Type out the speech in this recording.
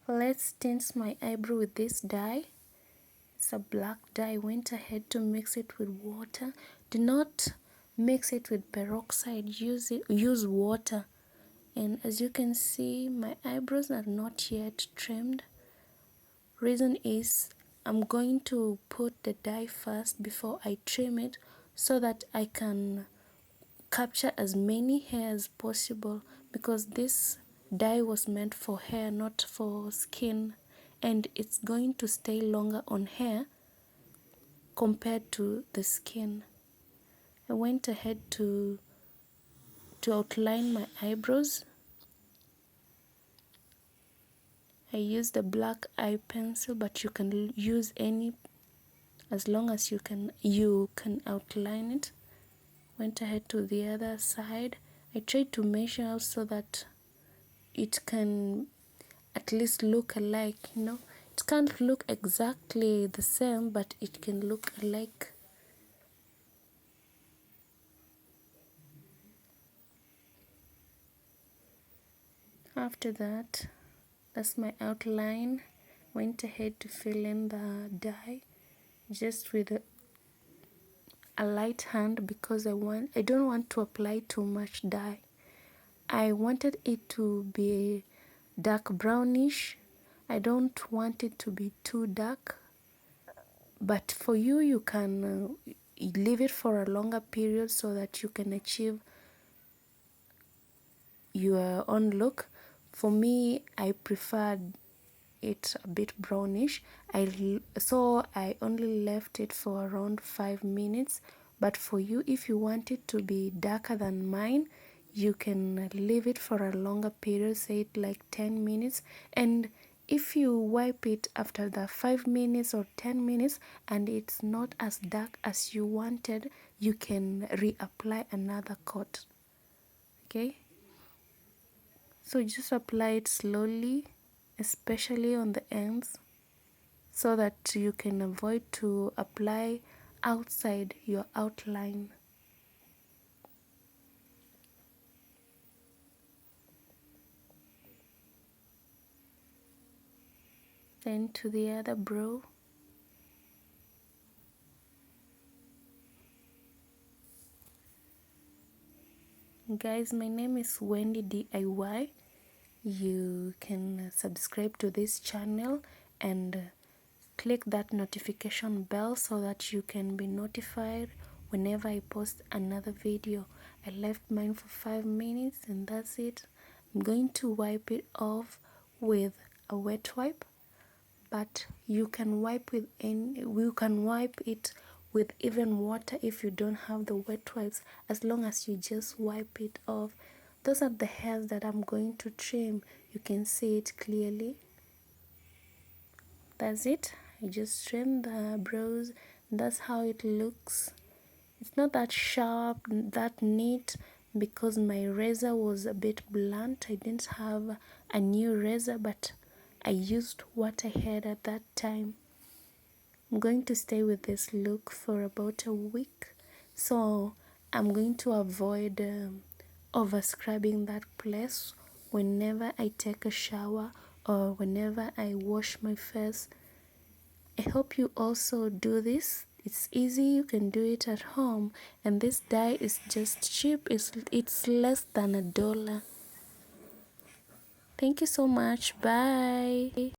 Let's tint my eyebrow with this dye. It's a black dye. I went ahead to mix it with water. Do not mix it with peroxide. Use water. And as you can see, my eyebrows are not yet trimmed. Reason is I'm going to put the dye first before I trim it, so that I can capture as many hair as possible, because this dye was meant for hair, not for skin, and it's going to stay longer on hair compared to the skin. I went ahead to outline my eyebrows. I used a black eye pencil, but you can use any, as long as you can outline it. Went ahead to the other side. I tried to measure out so that it can at least look alike, you know. It can't look exactly the same, but it can look alike. After that, that's my outline. Went ahead to fill in the dye just with a light hand, because I don't want to apply too much dye. I wanted it to be dark brownish. I don't want it to be too dark, but for you, you can leave it for a longer period so that you can achieve your own look. For me, I preferred it a bit brownish, so I only left it for around 5 minutes. But for you, if you want it to be darker than mine, you can leave it for a longer period, say it like 10 minutes. And if you wipe it after the 5 minutes or 10 minutes and it's not as dark as you wanted, you can reapply another coat. Okay, so just apply it slowly, especially on the ends, so that you can avoid to apply outside your outline. Then to the other brow. Guys, my name is Wendy DIY. You can subscribe to this channel and click that notification bell so that you can be notified whenever I post another video. I left mine for 5 minutes and that's it. I'm going to wipe it off with a wet wipe, but you can wipe it with even water if you don't have the wet wipes, as long as you just wipe it off. Those are the hairs that I'm going to trim. You can see it clearly. That's it. I just trimmed the brows. That's how it looks. It's not that sharp, that neat, because my razor was a bit blunt. I didn't have a new razor, but I used what I had at that time. I'm going to stay with this look for about a week, so I'm going to avoid over scrubbing that place whenever I take a shower or whenever I wash my face. I hope you also do this. It's easy, you can do it at home, and this dye is just cheap. It's less than $1. Thank you so much. Bye.